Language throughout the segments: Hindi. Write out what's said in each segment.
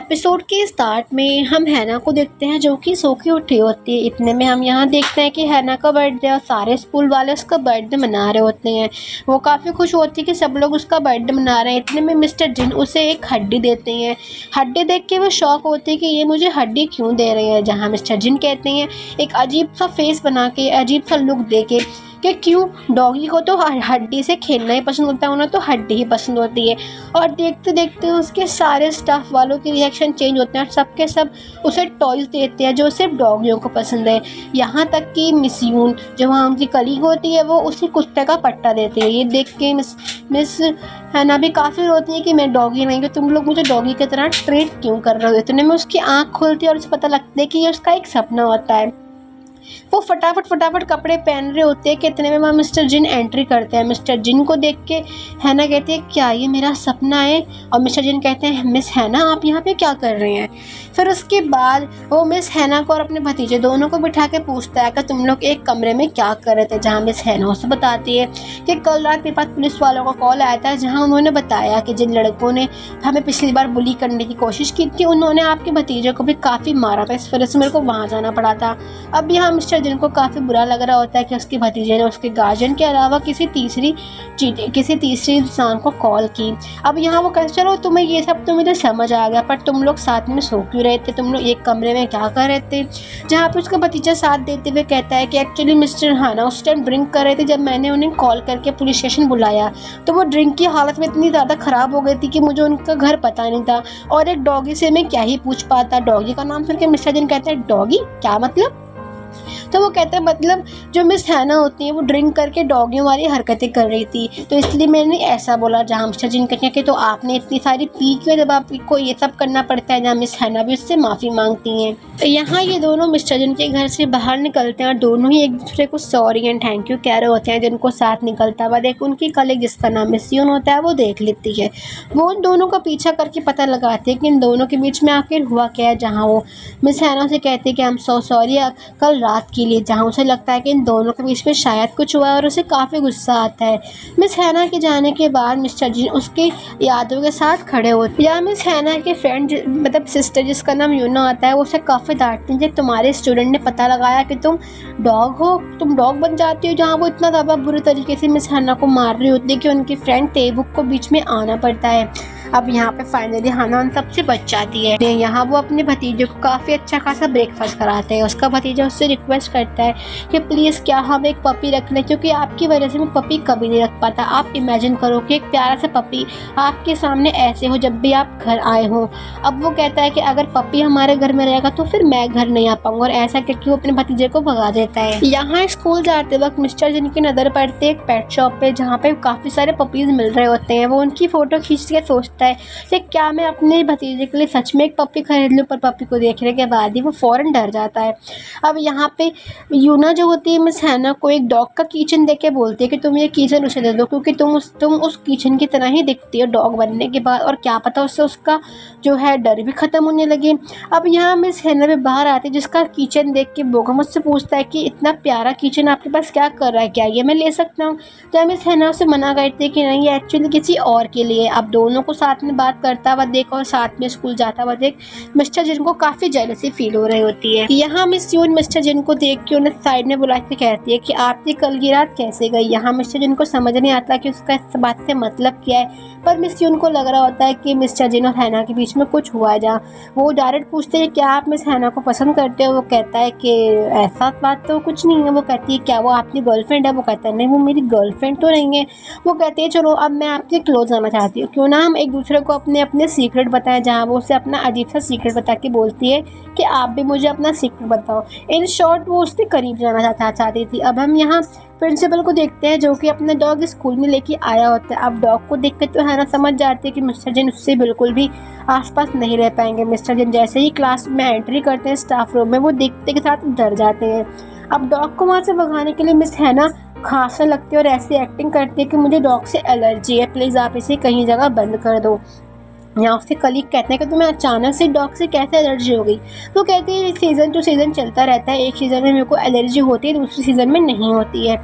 एपिसोड के स्टार्ट में हम हैना को देखते हैं जो कि सो के उठी होती है। इतने में हम यहाँ देखते हैं कि हैना का बर्थडे और सारे स्कूल वाले उसका बर्थडे मना रहे होते हैं। वो काफ़ी खुश होती है कि सब लोग उसका बर्थडे मना रहे हैं। इतने में मिस्टर जिन उसे एक हड्डी देते हैं। हड्डी देख के वो शॉक होती है कि ये मुझे हड्डी क्यों दे रहे हैं। जहाँ मिस्टर जिन कहते हैं एक अजीब सा फेस बना के, अजीब सा लुक दे के कि क्यों डॉगी को तो हड्डी से खेलना ही पसंद होता है, उन्हें तो हड्डी ही पसंद होती है। और देखते देखते उसके सारे स्टाफ वालों के रिएक्शन चेंज होते हैं और सबके सब उसे टॉयज़ देते हैं जो सिर्फ डॉगियों को पसंद है। यहाँ तक कि मिस यून जो वहाँ उनकी कलीग होती है वो उसी कुत्ते का पट्टा देती है। ये देख के मिस हैना भी काफ़ी रोती है कि मैं डॉगी नहीं, कि तुम लोग मुझे डॉगी की तरह ट्रीट क्यों कर रहे हो। इतने में उसकी आँख खुलती है और उसे पता लगता है कि ये उसका एक सपना होता है। वो फटाफट कपड़े पहन रहे होते हैं कि इतने में वहाँ मिस्टर जिन एंट्री करते हैं। मिस्टर जिन को देख के हैना कहती है क्या ये मेरा सपना है। और मिस्टर जिन कहते हैं मिस हैना आप यहाँ पे क्या कर रहे हैं। फिर उसके बाद वो मिस हैना को और अपने भतीजे दोनों को बिठा के पूछता है कि तुम लोग एक कमरे में क्या कर रहे थे। जहाँ मिस हैना उसे बताती है कि कल रात मेरे पास पुलिस वालों का कॉल आया था जहाँ उन्होंने बताया कि जिन लड़कों ने हमें पिछली बार बुली करने की कोशिश की थी उन्होंने आपके भतीजे को भी काफ़ी मारा था, इस वजह से मेरे को वहाँ जाना पड़ा था। अब यहाँ मिस्टर जिन को काफ़ी बुरा लग रहा होता है कि उसके भतीजे ने उसके गार्जियन के अलावा किसी तीसरी इंसान को कॉल की। अब यहाँ वो कहते चलो तुम्हें ये सब तो मुझे समझ आ गया, पर तुम लोग साथ में सो क्यों रहे थे, तुम लोग एक कमरे में क्या कर रहे थे। जहाँ पे उसका भतीजा साथ देते हुए कहता है कि एक्चुअली मिस्टर हैना उस टाइम ड्रिंक कर रहे थे जब मैंने उन्हें कॉल करके पुलिस स्टेशन बुलाया, तो वो ड्रिंक की हालत में इतनी ज़्यादा ख़राब हो गई थी कि मुझे उनका घर पता नहीं था और एक डॉगी से मैं क्या ही पूछ पाता। डॉगी का नाम सुन के मिस्टर जिन कहते हैं डॉगी क्या मतलब। तो वो कहते हैं मतलब जो मिस हैना होती है वो ड्रिंक करके डॉगियों वाली हरकतें कर रही थी, तो इसलिए मैंने ऐसा बोला। जहाँ मिस्टर जिन कहते हैं कि तो आपने इतनी सारी पी क्यों जब आपको ये सब करना पड़ता है। जहाँ मिस हैना भी उससे माफ़ी मांगती हैं। तो यहाँ ये दोनों मिस्टर जिन के घर से बाहर निकलते हैं और दोनों ही एक दूसरे को सॉरी एंड थैंक यू कह रहे होते हैं। जिनको साथ निकलता हुआ देख उनकी कलीग जिसका नाम मिस यून होता है वो देख लेती है। वो उन दोनों का पीछा करके पता लगाती है कि इन दोनों के बीच में आखिर हुआ क्या है। जहाँ वो मिस हैना से कहती है कि आई एम सो सॉरी कल रात के लिए। जहाँ उसे लगता है कि इन दोनों के बीच में शायद कुछ हुआ है और उसे काफ़ी गुस्सा आता है। मिस हैना के जाने के बाद मिस्टर जिन उसकी यादों के साथ खड़े होते हैं। या मिस हैना के फ्रेंड मतलब सिस्टर जिसका नाम यूना आता है वो उसे काफ़ी डांटती है कि तुम्हारे स्टूडेंट ने पता लगाया कि तुम डॉग हो, तुम डॉग बन जाती हो। जहाँ वो इतना ज़्यादा बुरी तरीके से मिस हैना को मार रही होती है कि उनकी फ्रेंड तेबुक को बीच में आना पड़ता है। अब यहाँ पे फाइनली हैना उन सबसे बच जाती है। यहाँ वो अपने भतीजे को काफ़ी अच्छा खासा ब्रेकफास्ट कराते हैं। उसका भतीजा उससे रिक्वेस्ट करता है कि प्लीज़ क्या हम एक पपी रख लें, क्योंकि आपकी वजह से मैं पपी कभी नहीं रख पाता। आप इमेजिन करो कि एक प्यारा सा पपी आपके सामने ऐसे हो जब भी आप घर आए हों। अब वो कहता है कि अगर पपी हमारे घर में रहेगा तो फिर मैं घर नहीं आ पाऊँगा, और ऐसा करके वो अपने भतीजे को भगा देता है। यहाँ स्कूल जाते वक्त मिस्टर जिन की नज़र पड़ती है एक पेट शॉप पे जहाँ पे काफ़ी सारे पपीज़ मिल रहे होते हैं। वो उनकी फ़ोटो खींच के सोचता है कि क्या मैं अपने भतीजे के लिए सच में एक पपी खरीद लूँ, पर पपी को देखने के बाद ही वो फ़ौरन डर जाता है। अब यहाँ पे यूना जो होती है मिस हैना को एक डॉग का कीचन दे के बोलती है कि तुम ये कीचन उसे दे दो, क्योंकि तुम उस कीचन की तरह ही दिखती हो डॉग बनने के बाद, और क्या पता उससे उसका जो है डर भी ख़त्म होने लगे। अब यहाँ मिस हैना भी बाहर आती है जिसका कीचन देख के बोगा मुझसे पूछता है कि इतना प्यारा कीचन आपके पास क्या कर रहा है, क्या ये मैं ले सकता हूँ। तो मिस हैना उसे मना करती है कि नहीं ये एक्चुअली किसी और के लिए। अब दोनों को साथ में बात करता हुआ देख और साथ में स्कूल जाता हुआ देख मिस्टर जिन को काफ़ी जेलसी फील हो रही होती है। यहाँ मिस यून मिस्टर जिन को देख के उन्हें साइड में बुला के कहती है कि आपकी कल की रात कैसे गई। यहाँ मिस्टर जिन को समझ नहीं आता कि उसका इस बात से मतलब क्या है, पर मिस यून को लग रहा होता है कि मिस्टर जिन और हैना के बीच में कुछ हुआ है। जहाँ वो डायरेक्ट पूछते हैं क्या आप मिस हैना को पसंद करते हो। वो कहता है कि ऐसा बात तो कुछ नहीं है। वो कहती है क्या वो आपकी गर्लफ्रेंड है। वो कहता है नहीं वो मेरी गर्लफ्रेंड तो नहीं है। वो कहते हैं चलो अब मैं आपसे क्लोज आना चाहती हूँ, क्यों ना हम एक दूसरे को अपने अपने सीक्रेट बताएं। जहाँ वो उसे अपना अजीब सा सीक्रेट बता के बोलती है कि आप भी मुझे अपना सीक्रेट बताओ। इन शॉर्ट वो उसके करीब जाना चाहती थी। अब हम यहाँ प्रिंसिपल को देखते हैं जो कि अपने डॉग स्कूल में लेके आया होता है। अब डॉग को देख कर तो हैना समझ जाती है कि मिस्टर जिन उससे बिल्कुल भी आसपास नहीं रह पाएंगे। मिस्टर जिन जैसे ही क्लास में एंट्री करते हैं स्टाफ रूम में वो देखते के साथ डर जाते हैं। अब डॉग को वहाँ से भगाने के लिए मिस हैना खांसने लगती है और ऐसी एक्टिंग करती है कि मुझे डॉग से एलर्जी है, प्लीज़ आप इसे कहीं जगह बंद कर दो। यहाँ उसके कलीग कहते हैं कि तुम्हें अचानक से डॉग से कैसे एलर्जी हो गई। तो कहते हैं सीज़न टू सीज़न चलता रहता है, एक सीज़न में मेरे को एलर्जी होती है, दूसरे सीज़न में नहीं होती है।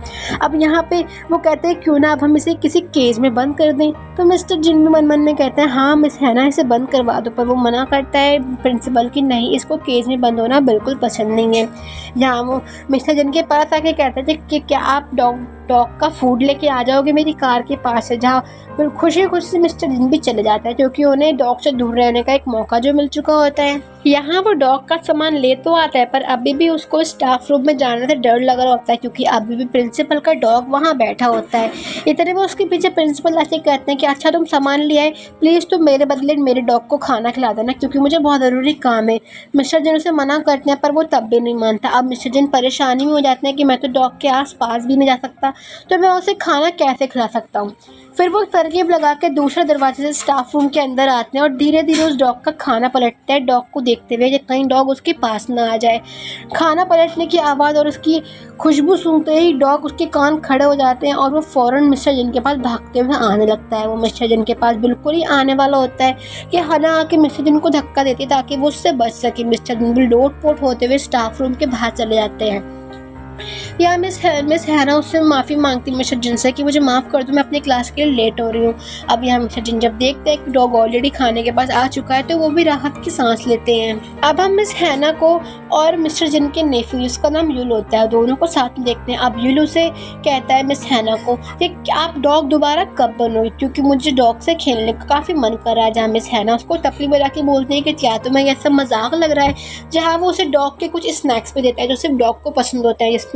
अब यहाँ पे वो कहते हैं क्यों ना अब हम इसे किसी केज में बंद कर दें। तो मिस्टर जिन भी मन मन में कहते हैं हाँ मिस हैना इसे बंद करवा दो, पर वो मना करता है प्रिंसिपल की नहीं, इसको केज में बंद होना बिल्कुल पसंद नहीं है। यहाँ वो मिस्टर जिन के पास आके कहते थे कि क्या आप डॉग का फूड लेके आ जाओगे मेरी कार के पास से, जहाँ फिर खुशी खुशी मिस्टर जिन भी चले जाता है क्योंकि उन्हें डॉग से दूर रहने का एक मौका जो मिल चुका होता है। यहाँ वो डॉग का सामान ले तो आता है पर अभी भी उसको स्टाफ रूम में जाने से डर लग रहा होता है क्योंकि अभी भी प्रिंसिपल का डॉग वहाँ बैठा होता है। इतने में उसके पीछे प्रिंसिपल ऐसे कहते हैं कि अच्छा तुम सामान ले आए, प्लीज़ तुम मेरे बदले मेरे डॉग को खाना खिला देना क्योंकि मुझे बहुत ज़रूरी काम है। मिस्टर जिन उसे मना करते हैं पर वो तब भी नहीं मानता। अब मिस्टर जिन परेशानी में हो जाते हैं कि मैं तो डॉग के आस पास भी नहीं जा सकता, तो मैं उसे खाना कैसे खिला सकता हूँ। फिर वो तरकीब लगा के दूसरे दरवाजे से स्टाफ रूम के अंदर आते हैं और धीरे धीरे उस डॉग का खाना पलटते हैं, डॉग को देखते हुए कि कहीं डॉग उसके पास ना आ जाए। खाना पलटने की आवाज़ और उसकी खुशबू सुनते ही डॉग उसके कान खड़े हो जाते हैं और वो फ़ौरन मिस्टर जिन के पास भागते हुए आने लगता है। वो मिस्टर जिन के पास बिल्कुल ही आने वाला होता है कि हना आके मिस्टर जिन को धक्का देती है ताकि वो उससे बच सके। मिस्टर जिन भी लोट पोट होते हुए स्टाफ रूम के बाहर चले जाते हैं। या मिस हैना उससे माफ़ी मांगती मिस्टर जिन से कि मुझे माफ़ कर दो, मैं अपनी क्लास के लिए लेट हो रही हूँ। अब यहाँ मिस्टर जिन जब देखते हैं कि डॉग ऑलरेडी खाने के पास आ चुका है तो वो भी राहत की सांस लेते हैं। अब हम मिस हैना को और मिस्टर जिन के नेफ्यू जिसका नाम यूल होता है दोनों को साथ में देखते हैं। अब यूल से कहता है मिस हैना को कि आप डॉग दोबारा कब बनोगे क्योंकि मुझे डॉग से खेलने का काफ़ी मन कर रहा है। जहाँ मिस हैना उसको टपली बजा के बोलते हैं कि क्या तुम्हें यह सब मजाक लग रहा है, जहाँ वो उसे डॉग के कुछ स्नैक्स भी देता है जो सिर्फ डॉग को पसंद होता है, जिसमें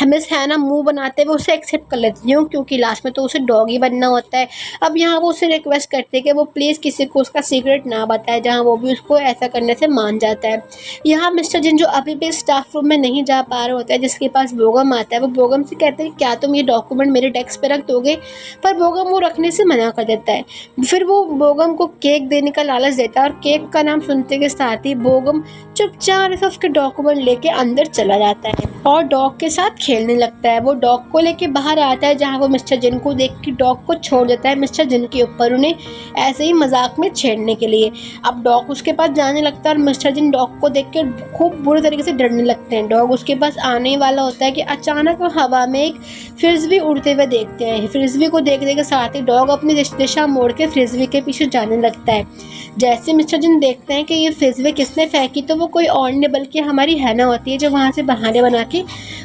मिस हैना मुंह बनाते हुए उसे एक्सेप्ट कर लेती हूँ क्योंकि लास्ट में तो उसे डॉग ही बनना होता है। अब यहाँ वो उसे रिक्वेस्ट करते हैं कि वो प्लीज़ किसी को उसका सीक्रेट ना बताए, जहाँ वो भी उसको ऐसा करने से मान जाता है। यहाँ मिस्टर जिन जो अभी भी स्टाफ रूम में नहीं जा पा रहे होता है, जिसके पास बोगम आता है, वो बोगम से कहते हैं क्या तुम ये डॉक्यूमेंट मेरे डेस्क पे रख दोगे, पर बोगम वो रखने से मना कर देता है। फिर वो बोगम को केक देने का लालच देता है और केक का नाम सुनते के साथ ही बोगम चुपचाप से उसके डॉक्यूमेंट लेके अंदर चला जाता है और डॉग के साथ खेलने लगता है। वो डॉग को लेके बाहर आता है जहाँ वो मिस्टर जिन को देख के डॉग को छोड़ देता है मिस्टर जिन के ऊपर, उन्हें ऐसे ही मजाक में छेड़ने के लिए। अब डॉग उसके पास जाने लगता है और मिस्टर जिन डॉग को देख के खूब बुरे तरीके से डरने लगते हैं। डॉग उसके पास आने वाला होता है कि अचानक वो हवा में एक फ्रिस्बी उड़ते हुए देखते हैं। फ्रिस्बी को देखने के साथ ही डॉग अपनी दिशा मोड़ के फ्रिस्बी के पीछे जाने लगता है। जैसे मिस्टर जिन देखते हैं कि ये फ्रिस्बी किसने फेंकी, तो वो कोई और नहीं बल्कि हमारी हैना होती है जो वहाँ से बहाने बना के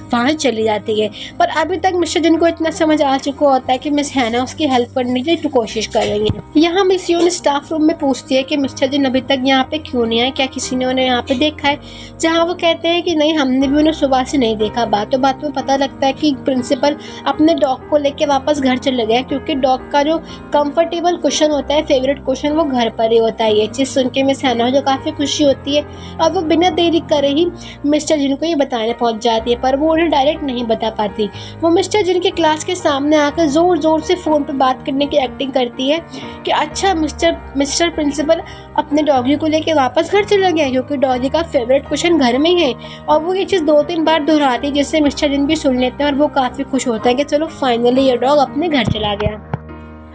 वहाँ चली जाती है। पर अभी तक मिस्टर जिन को इतना समझ आ चुका होता है कि मिस हैना उसकी हेल्प करने की कोशिश कर रही है। यहाँ मिस यून स्टाफ रूम में पूछती है कि मिस्टर जिन अभी तक यहाँ पे क्यों नहीं आए, क्या किसी ने उन्हें यहाँ पे देखा है, जहाँ वो कहते हैं कि नहीं हमने भी उन्हें सुबह से नहीं देखा। बातों बात में पता लगता है कि प्रिंसिपल अपने डॉग को लेके वापस घर चले गए क्योंकि डॉग का जो कंफर्टेबल कुशन होता है, फेवरेट कुशन, वो घर पर ही होता है। ये चीज़ सुन के मिस हैना जो काफ़ी खुशी होती है और वो बिना देरी करे ही मिस्टर जिन को ये बताने पहुँच जाती है, पर वो उन्हें डायरेक्ट नहीं बता पाती। वो मिस्टर जिन के क्लास के सामने आकर ज़ोर ज़ोर से फ़ोन पर बात करने की एक्टिंग करती है कि अच्छा मिस्टर प्रिंसिपल अपने डॉगी को लेके वापस घर चला गया क्योंकि डॉगी का फेवरेट कुशन घर में ही है। और वो ये चीज़ 2-3 बार दोहराती है जिससे मिस्टर जिन भी सुन लेते हैं और वो काफ़ी खुश होता है कि चलो फाइनली ये डॉग अपने घर चला गया।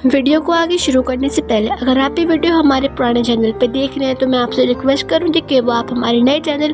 वीडियो को आगे शुरू करने से पहले अगर आप ये वीडियो हमारे पुराने चैनल पे देख रहे हैं तो मैं आपसे रिक्वेस्ट करूँगी कि वो आप हमारे नए चैनल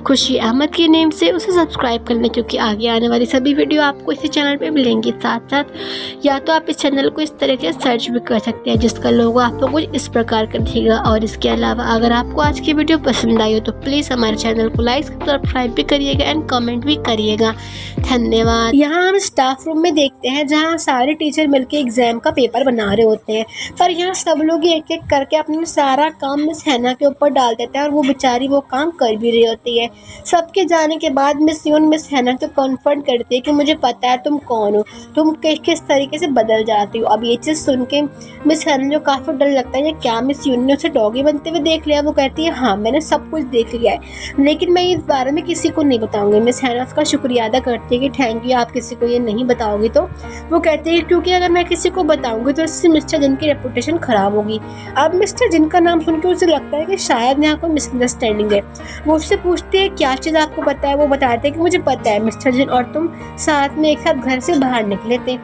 खुशी अहमद के नेम से उसे सब्सक्राइब कर लें क्योंकि आगे आने वाली सभी वीडियो आपको इसी चैनल पे मिलेंगी। साथ साथ या तो आप इस चैनल को इस तरह से सर्च भी कर सकते हैं जिसका लोगो आपको कुछ इस प्रकार का दिखेगा। और इसके अलावा अगर आपको आज की वीडियो पसंद आई हो तो प्लीज़ हमारे चैनल को लाइक सब्सक्राइब भी करिएगा एंड कमेंट भी करिएगा। धन्यवाद। यहाँ हम स्टाफ रूम में देखते हैं जहाँ सारे टीचर मिलकर एग्जाम का पेपर बना रहे होते हैं, पर यहाँ सब लोग एक एक करके अपना सारा काम मिस हैना के ऊपर डाल देते हैं और वो बेचारी वो काम कर भी रही होती है। सबके जाने के बाद मिस यून मिस हैना को कन्फर्ट करती है कि मुझे पता है तुम कौन हो, तुम किस तरीके से बदल जाती हो। अब ये चीज़ सुन के मिस हैना जो काफ़ी डर लगता है क्या मिस यून ने उसे डॉगी बनते हुए देख लिया। वो कहती है हाँ मैंने सब कुछ देख लिया है लेकिन मैं इस बारे में किसी को नहीं बताऊँगी। मिस हैना उसका शुक्रिया अदा करती है कि थैंक यू, आप किसी को ये नहीं बताओगी। तो वो कहती है क्योंकि अगर मैं किसी को बताऊँगी तो इससे मिस्टर जिन की रेपुटेशन खराब होगी। अब मिस्टर जिन का नाम सुनकर उसे लगता है कि शायद यहाँ कोई मिसअंडरस्टैंडिंग है। वो उससे पूछती है क्या चीज़ आपको पता है। वो बताते हैं कि मुझे पता है मिस्टर जिन और तुम साथ में एक साथ घर से बाहर निकले थे।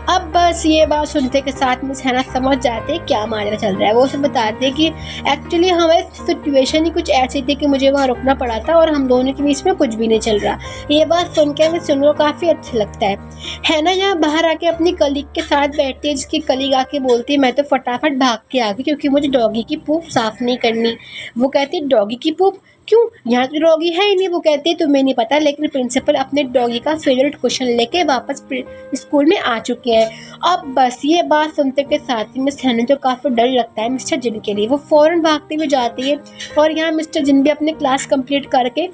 अब बस ये बात सुनते के साथ मिस हैना समझ जाते हैं क्या माजरा चल रहा है। वो उसे बताते हैं कि एक्चुअली हमारी सिचुएशन ही कुछ ऐसी थी कि मुझे वहाँ रुकना पड़ा था और हम दोनों के बीच में कुछ भी नहीं चल रहा। ये बात सुन के मिस को काफ़ी अच्छा लगता है। हैना यहाँ बाहर आके अपनी कलीग के साथ बैठती है, जिसकी कलीग आके बोलती है मैं तो फटाफट भाग के आ गई क्योंकि मुझे डॉगी की पूप साफ़ नहीं करनी। वो कहती है डॉगी की पूप क्यों, यहाँ तो डॉगी है ही नहीं। वो कहती है तुम्हें नहीं पता, लेकिन प्रिंसिपल अपने डॉगी का फेवरेट क्वेश्चन लेके वापस स्कूल में आ चुके हैं। अब बस ये बात सुनते के साथ ही मिस हैना जो काफ़ी डर लगता है मिस्टर जिन के लिए, वो फ़ौरन भागते हुए जाती है और यहाँ मिस्टर जिन भी अपने क्लास कंप्लीट करके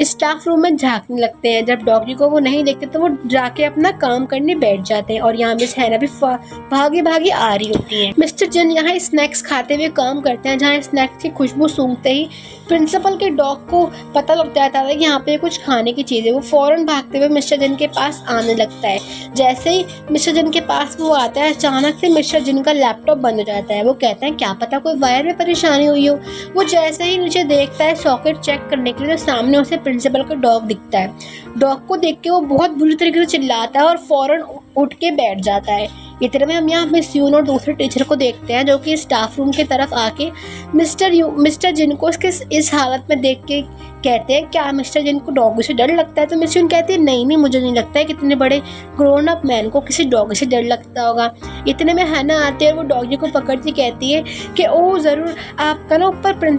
स्टाफ रूम में झांकने लगते हैं। जब डॉगी को वो नहीं देखते तो वो जाके अपना काम करने बैठ जाते हैं और यहाँ मिस हैना भी भागी भागी आ रही होती है। मिस्टर जिन यहाँ स्नैक्स खाते हुए काम करते हैं, जहाँ स्नैक्स की खुशबू सूंघते ही प्रिंसिपल के डॉग को पता लग जाता है कि यहाँ पे कुछ खाने की चीज़ है। वो फ़ौरन भागते हुए मिस्टर जिन के पास आने लगता है। जैसे ही मिस्टर जिन के पास वो आता है, अचानक से मिस्टर जिन का लैपटॉप बंद हो जाता है। वो कहते हैं क्या पता कोई वायर में परेशानी हुई हो। वो जैसे ही नीचे देखता है सॉकेट चेक करने के लिए, तो सामने उसे प्रिंसिपल का डॉग दिखता है। डॉग को देख के वो बहुत बुरी तरीके से चिल्लाता है और फ़ौरन उठ के बैठ जाता है। इतने में हम यहाँ मिस यून और दूसरे टीचर को देखते हैं जो कि स्टाफ रूम की तरफ आके मिस्टर जिन को उसके इस हालत में देख के कहते हैं क्या मिस्टर जिन को डॉगी से डर लगता है। तो मिस यून कहती है नहीं मुझे नहीं लगता है कि इतने बड़े ग्रोन अप मैन को किसी डॉगी से डर लगता होगा। इतने में हैना आती है और वो डॉगी को पकड़ती कहती है कि ओ ज़रूर आपका ना ऊपर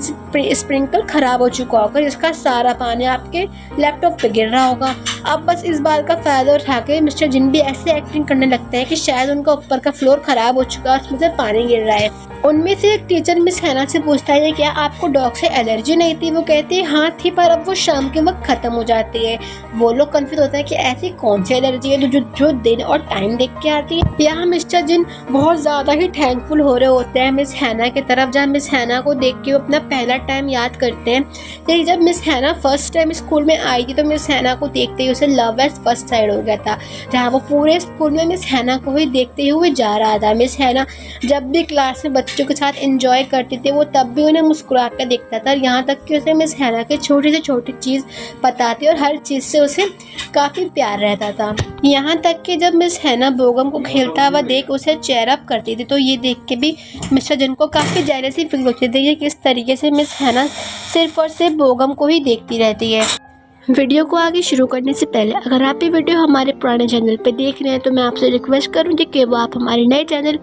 स्प्रिंकल ख़राब हो चुका होगा, जिसका सारा पानी आपके लैपटॉप पे गिर रहा होगा। अब बस इस बात का फ़ायदा उठा के मिस्टर जिन भी ऐसे एक्टिंग करने लगते हैं कि शायद उनका ऊपर का फ्लोर ख़राब हो चुका है, उसमें से पानी गिर रहा है। उनमें से एक टीचर मिस हैना से पूछता है क्या आपको डॉग से एलर्जी नहीं थी। वो कहती है हाँ थी, पर अब वो शाम के वक्त ख़त्म हो जाती है। वो लोग कंफ्यूज होता है कि ऐसी कौन सी एलर्जी है जो दिन और टाइम देख के आती है। यहाँ मिस्टर जिन बहुत ज़्यादा ही थैंकफुल हो रहे होते हैं मिस हैना की तरफ, जहाँ मिस हैना को देख के वो अपना पहला टाइम याद करते हैं। लेकिन जब मिस हैना फर्स्ट टाइम स्कूल में आई थी तो मिस हैना को देखते ही उसे लव एट फर्स्ट साइड हो गया था, जहाँ वो पूरे स्कूल में मिस हैना को ही देखते हुए जा रहा था। मिस हैना जब भी क्लास में बच्चों के साथ एंजॉय करती थी वो तब भी उन्हें मुस्कुरा कर देखता था, यहाँ तक कि उसे मिस हैना की छोटी से छोटी चीज़ बताती और हर चीज़ से उसे काफ़ी प्यार रहता था। यहाँ तक कि जब मिस हैना बोगम को खेलता हुआ देख उसे चेयर अप करती थी तो ये देख के भी मिस्टर जिन को काफ़ी जेलसी फील होती थी कि किस तरीके से मिस हैना सिर्फ और सिर्फ बोगम को ही देखती रहती है। वीडियो को आगे शुरू करने से पहले अगर आप ये वीडियो हमारे पुराने चैनल पे देख रहे हैं तो मैं आपसे रिक्वेस्ट करूँगी कि वो आप हमारे नए चैनल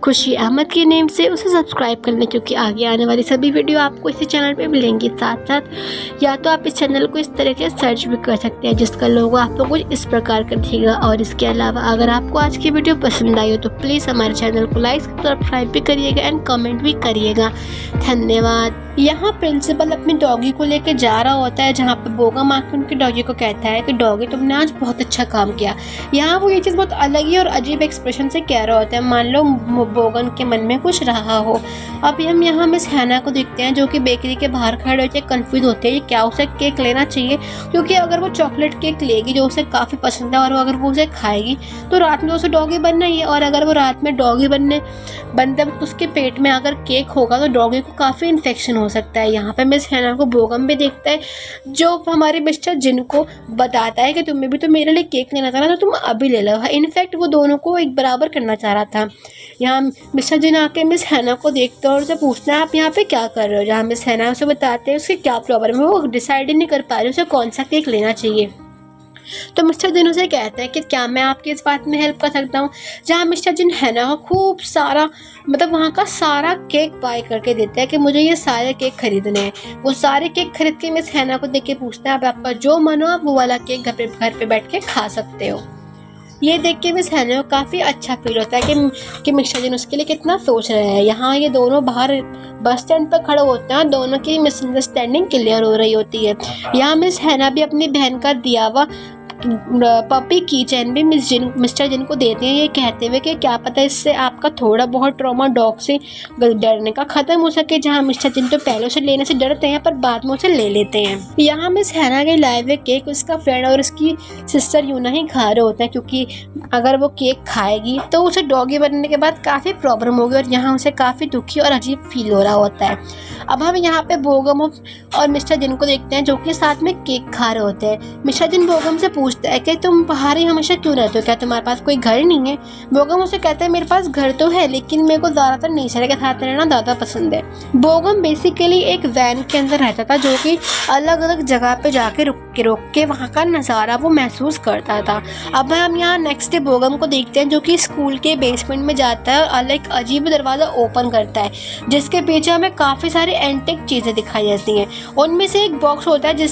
खुशी अहमद के नेम से उसे सब्सक्राइब कर लें, क्योंकि आगे आने वाली सभी वीडियो आपको इसी चैनल पे मिलेंगी। साथ साथ या तो आप इस चैनल को इस तरह से सर्च भी कर सकते हैं जिसका लोगो आपको कुछ इस प्रकार का दिखेगा। और इसके अलावा अगर आपको आज की वीडियो पसंद आई हो तो प्लीज़ हमारे चैनल को लाइक सब्सक्राइब भी करिएगा एंड कमेंट भी करिएगा। धन्यवाद। यहाँ प्रिंसिपल अपनी डॉगी को लेकर जा रहा होता है, जहाँ पे बोगम आके उनके डॉगी को कहता है कि डॉगी तुमने आज बहुत अच्छा काम किया। यहाँ वो ये चीज़ बहुत अलग ही और अजीब एक्सप्रेशन से कह रहा होता है, मान लो बोगम के मन में कुछ रहा हो। अब हम यहाँ मिस हैना को देखते हैं जो कि बेकरी के बाहर खड़े होकर कंफ्यूज होते हैं क्या उसे केक लेना चाहिए, क्योंकि अगर वो चॉकलेट केक लेगी जो उसे काफ़ी पसंद है और अगर वो उसे खाएगी तो रात में उसे डॉगी बनना ही है, और अगर वो रात में डॉगी बनते वक्त उसके पेट में अगर केक होगा तो डॉगी को काफ़ी इन्फेक्शन हो सकता है। यहाँ पे मिस हैना को बोगम भी देखता है जो हमारे मिस्टर जिन को बताता है कि तुम्हें भी तो मेरे लिए केक लेना था ना, तो तुम अभी ले लो। इनफैक्ट वो दोनों को एक बराबर करना चाह रहा था। यहाँ मिस्टर जिन आके मिस हैना को देखते हैं और उसे पूछना है आप यहाँ पे क्या कर रहे हो। जहाँ मिस हैना उसे बताते हैं उसकी क्या प्रॉब्लम है, वो डिसाइड ही नहीं कर पा रही उसे कौन सा केक लेना चाहिए। तो मिस्टर जिन उसे कहते हैं कि क्या मैं आपकी इस बात में हेल्प कर सकता हूँ। जहाँ मिस्टर जिन हैना को खूब सारा वहाँ का सारा केक बाय करके देते हैं कि मुझे ये सारे केक खरीदने हैं। वो सारे केक खरीद के मिस हैना को देख के पूछते हैं आप आपका जो मन हो आप वो वाला केक घर पे बैठ के खा सकते हो। ये देख के मिस हैना को काफ़ी अच्छा फील होता है कि मिस्टर जिन उसके लिए कितना सोच रहे हैं। यहाँ ये दोनों बाहर बस स्टैंड पर खड़े होते हैं, दोनों की मिसअंडरस्टैंडिंग क्लियर हो रही होती है। यहाँ मिस हैना भी अपनी बहन का दिया हुआ पपी की चैन भी मिस्टर जिन को देते हैं, ये कहते हुए कि क्या पता इससे आपका थोड़ा बहुत ट्रॉमा डॉग से डरने का ख़त्म हो सके। जहाँ मिस्टर जिन तो पहले उसे लेने से डरते हैं पर बाद में उसे ले लेते हैं। यहाँ मिस हैना के लाए हुए केक उसका फ्रेंड और उसकी सिस्टर यूना ही खा रहे होते हैं, क्योंकि अगर वो केक खाएगी तो उसे डॉगी बनने के बाद काफ़ी प्रॉब्लम होगी और यहाँ उसे काफ़ी दुखी और अजीब फील हो रहा होता है। अब हम यहाँ पे बोगम और मिस्टर जिन को देखते हैं जो कि साथ में केक खा रहे होते हैं। मिस्टर जिन बोगम से पूछता है कि तुम बाहर ही हमेशा क्यों रहते हो, क्या तुम्हारे पास कोई घर नहीं है। बोगम उसे कहता है मेरे पास घर तो है, लेकिन मेरे को ज़्यादातर नेचर के साथ रहना ज़्यादा पसंद है। बोगम बेसिकली एक वैन के अंदर रहता था जो कि अलग अलग जगह पे जाके रुक के वहाँ का नज़ारा वो महसूस करता था। अब हम यहाँ नेक्स्ट डे बोगम को देखते हैं जो कि स्कूल के बेसमेंट में जाता है और अलग अजीब दरवाज़ा ओपन करता है, जिसके पीछे हमें काफ़ी सारी एंटिक चीज़ें दिखाई देती हैं। उनमें से एक बॉक्स होता है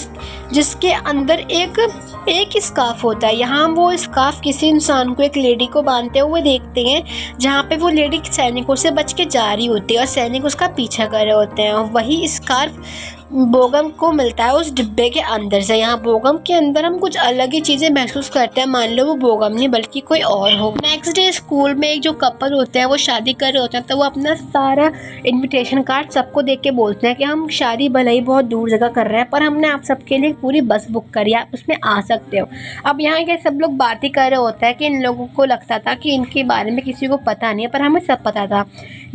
जिसके अंदर एक स्कार्फ होता है। यहाँ हम वो स्कार्फ किसी इंसान को, एक लेडी को बांधते हुए देखते हैं, जहाँ पे वो लेडी सैनिकों से बच के जा रही होती है और सैनिक उसका पीछा कर रहे होते हैं। और वही स्कार्फ बोगम को मिलता है उस डिब्बे के अंदर से। यहाँ बोगम के अंदर हम कुछ अलग ही चीज़ें महसूस करते हैं, मान लो वो बोगम नहीं बल्कि कोई और हो। नेक्स्ट डे स्कूल में एक जो कपल होते हैं वो शादी कर रहे होते हैं, तो वो अपना सारा इनविटेशन कार्ड सबको देख के बोलते हैं कि हम शादी भले ही बहुत दूर जगह कर रहे हैं, पर हमने आप सबके लिए पूरी बस बुक करी है, आप उसमें आ सकते हो। अब यहाँ के सब लोग बातें कर रहे होते हैं कि इन लोगों को लगता था कि इनके बारे में किसी को पता नहीं है, पर हमें सब पता था।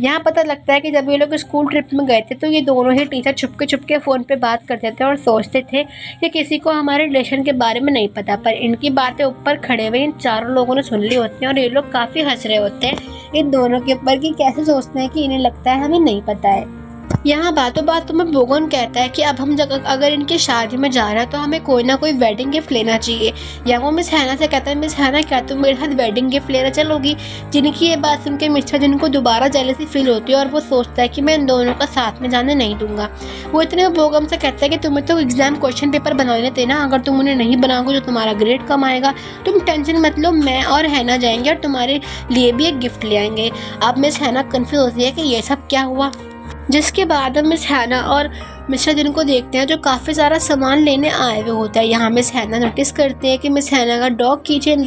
यहाँ पता लगता है कि जब ये लोग स्कूल ट्रिप में गए थे तो ये दोनों ही टीचर छुपके फ़ोन पे बात करते थे और सोचते थे कि किसी को हमारे रिलेशन के बारे में नहीं पता, पर इनकी बातें ऊपर खड़े हुए इन चारों लोगों ने सुन ली होती हैं और ये लोग काफ़ी हंस रहे होते हैं इन दोनों के ऊपर कि कैसे सोचते हैं कि इन्हें लगता है हमें नहीं पता है। यहाँ बातों बातों में बोगन कहता है कि अब हम अगर इनकी शादी में जा रहे हैं तो हमें कोई ना कोई वेडिंग गिफ्ट लेना चाहिए। या वो मिस हैना से कहता है मिस हैना क्या तुम मेरे साथ वेडिंग गिफ्ट लेना चलोगी। जिनकी ये बात सुन के मिस्टर जिन को दोबारा जेलसी फील होती है और वो सोचता है कि मैं इन दोनों का साथ में जाने नहीं दूंगा। वो इतने बोगम से कहता है कि तुम्हें तो एग्जाम क्वेश्चन पेपर बनाने थे ना, अगर तुम उन्हें नहीं बनाओगे तो तुम्हारा ग्रेड कम आएगा, तुम टेंशन मत लो, मैं और हैना जाएंगे और तुम्हारे लिए भी एक गिफ्ट ले आएंगे। अब मिस हैना कन्फ्यूज होती है कि ये सब क्या हुआ, जिसके बाद हम मिस हैना और मिस्टर जिन को देखते हैं जो काफ़ी सारा सामान लेने आए हुए होता है। यहाँ मिस हैना नोटिस करते हैं कि मिस हैना का डॉग कीचेन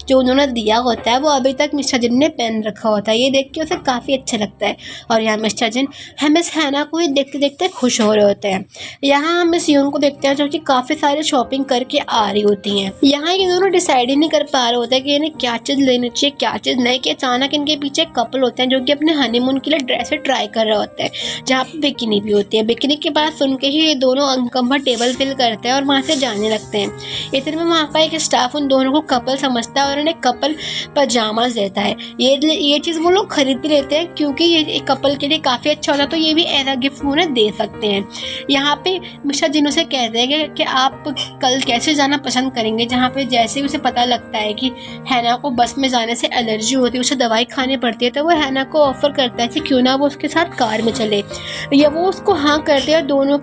जो उन्होंने दिया होता है वो अभी तक मिस्टर जिन ने पहन रखा होता है। ये देख के उसे काफ़ी अच्छा लगता है और यहाँ मिस्टर जिन मिस हैना को ही देखते देखते खुश हो रहे होते हैं। यहाँ हम मिस यून को देखते हैं जो कि काफ़ी सारी शॉपिंग करके आ रही होती हैं। यहाँ ये दोनों डिसाइड ही नहीं कर पा रहे होते हैं कि इन्हें क्या चीज़ लेनी चाहिए क्या चीज़ नहीं, कि अचानक इनके पीछे एक कपल होते हैं जो कि अपने हनीमून के लिए ड्रेसें ट्राई कर रहे होते हैं, जहाँ पर बिकिनी भी होती है। बिकिनी के बात सुन के ही ये दोनों अनकंफर्टेबल फील करते हैं और वहाँ से जाने लगते हैं। इतने में वहाँ का एक स्टाफ उन दोनों को कपल समझता है और उन्हें कपल पजामाज देता है। ये चीज़ वो लोग खरीद भी लेते हैं क्योंकि ये एक कपल के लिए काफ़ी अच्छा होता है, तो ये भी एज अ गिफ्ट उन्हें दे सकते हैं। यहाँ पे मिस्टर जिन से कहते हैं कि आप कल कैसे जाना पसंद करेंगे, जहाँ पे जैसे ही उसे पता लगता है कि हैना को बस में जाने से एलर्जी होती है, उसे दवाई खानी पड़ती है, तो वो हैना को ऑफर करता है कि क्यों ना वो उसके साथ कार में चले, या वो उसको हाँ करते हैं। दोनों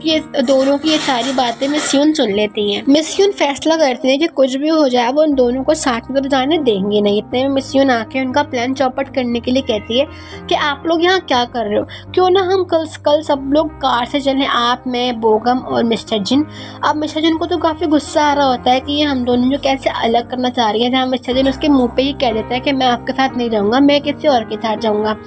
की ये सारी बातें मिस यून सुन लेती हैं। मिस यून फैसला करती है कि कुछ भी हो जाए वो उन दोनों को साथ में तो जाने देंगे नहीं। इतने में मिस यून आके उनका प्लान चौपट करने के लिए कहती है कि आप लोग यहाँ क्या कर रहे हो, क्यों ना हम कल सब लोग कार से चलें, आप, मैं, बोगम और मिस्टर जिन। अब मिस्टर जिन को तो काफ़ी गुस्सा आ रहा होता है कि ये हम दोनों जो कैसे अलग करना चाह रही है, जहाँ मिस्टर जिन उसके मुँह पे ही कह देता है कि मैं आपके साथ नहीं जाऊँगा, मैं किसी और के साथ जाऊँगा।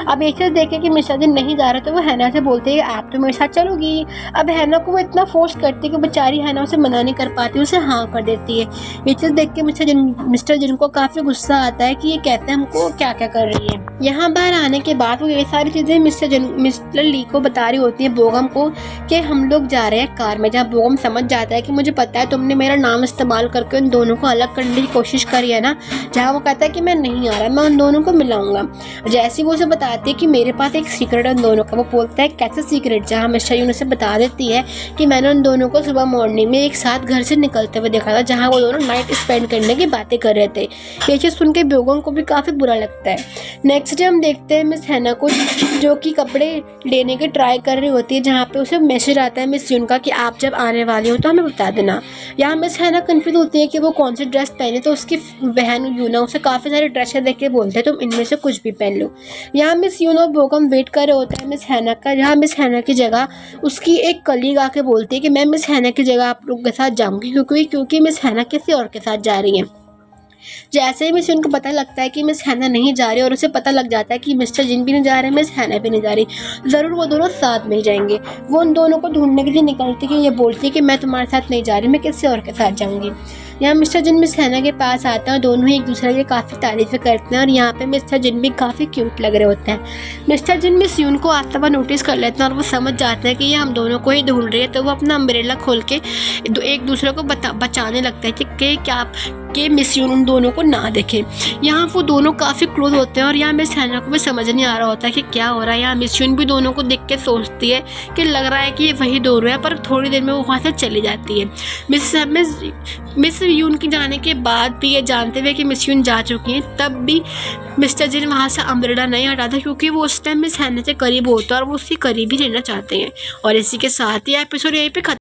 अब एक चीज़ देखे कि मिस्टर जिन नहीं जा रहे तो वो हैना से बोलते हैं आप तो मेरे साथ चलोगी। अब हैना को वो इतना फोर्स करती है कि बेचारी हैना उसे मना नहीं कर पाती, उसे हाँ कर देती है। ये चीज़ देख के मिस्टर जिन को काफ़ी गुस्सा आता है कि ये कहते हैं हमको क्या क्या कर रही है। यहाँ बाहर आने के बाद वो ये सारी चीज़ें मिस्टर ली को बता रही होती है, बोगम को, कि हम लोग जा रहे हैं कार में। जहाँ बोगम समझ जाता है कि मुझे पता है तुमने मेरा नाम इस्तेमाल करके उन दोनों को अलग करने की कोशिश करी है ना। जहाँ वो कहता है कि मैं नहीं आ रहा, मैं उन दोनों को मिलाऊंगा। जैसे ही वो उसे बताती है कि मेरे पास एक सीक्रेट है उन दोनों का, वो बोलता है कैसे सीक्रेट, जहाँ मिस्टर यून उसे बता देती है कि मैंने उन दोनों को सुबह मॉर्निंग में एक साथ घर से निकलते हुए देखा था, जहाँ वो दोनों नाइट स्पेंड करने की बातें कर रहे थे। ये चीज़ सुन के बोगम को भी काफ़ी बुरा लगता है। नेक्स्ट डे हम देखते हैं मिस हैना को जो कि कपड़े लेने के ट्राई कर रही होती है, जहाँ पे उसे मैसेज आता है मिस यून का कि आप जब आने वाली हो तो हमें बता देना। यहाँ मिस हैना कंफ्यूज होती है कि वो कौन सी ड्रेस पहने, तो उसकी बहन यूना उसे काफ़ी सारी ड्रेसें देख के बोलते हैं तुम इनमें से कुछ भी पहन लो। यहाँ मिस यून और बोगम वेट कर रहे होते हैं मिस हैना का, जहाँ मिस हैना की जगह उसकी एक कलीग आके बोलती है कि मैं मिस हैना की जगह आप लोग के साथ जाऊंगी क्योंकि मिस हैना किसी और के साथ जा रही है। जैसे ही मिस यून को पता लगता है कि मिस हैना नहीं जा रही और उसे पता लग जाता है कि मिस्टर जिन भी नहीं जा रहे, मिस हैना भी नहीं जा रही, ज़रूर वो दोनों साथ में ही जाएंगे। वो उन दोनों को ढूंढने के लिए निकलती है, ये बोलती है कि मैं तुम्हारे साथ नहीं जा रही, मैं किसी और के साथ जाऊँगी। यहाँ मिस्टर जिन मिस हैना के पास आते हैं और दोनों ही एक दूसरे की काफ़ी तारीफ़ें करते हैं और यहाँ पे मिस्टर जिन भी काफ़ी क्यूट लग रहे होते हैं। मिस्टर जिन मिस यून को आता हुआ नोटिस कर लेते हैं और वो समझ जाते हैं कि ये हम दोनों को ही ढूंढ रही है, तो वो अपना अम्ब्रेला खोल के एक दूसरे को बचाने लगता है कि क्या कि मिस यून उन दोनों को ना देखे। यहाँ वो दोनों काफ़ी क्लोज होते हैं और यहाँ मिस हैना को भी समझ नहीं आ रहा होता कि क्या हो रहा है। यहाँ मिस यून भी दोनों को देख के सोचती है कि लग रहा है कि ये वही दोनों है, पर थोड़ी देर में वो वहाँ से चली जाती है। मिस यून के जाने के बाद भी ये जानते हुए कि मिस यून जा चुकी हैं, तब भी मिस्टर जिन वहाँ से अम्ब्रेला नहीं हटाता क्योंकि वो उस टाइम मिस हैना से करीब होता है और वो उससे करीब ही रहना चाहते हैं। और इसी के साथ ही एपिसोड यहीं पे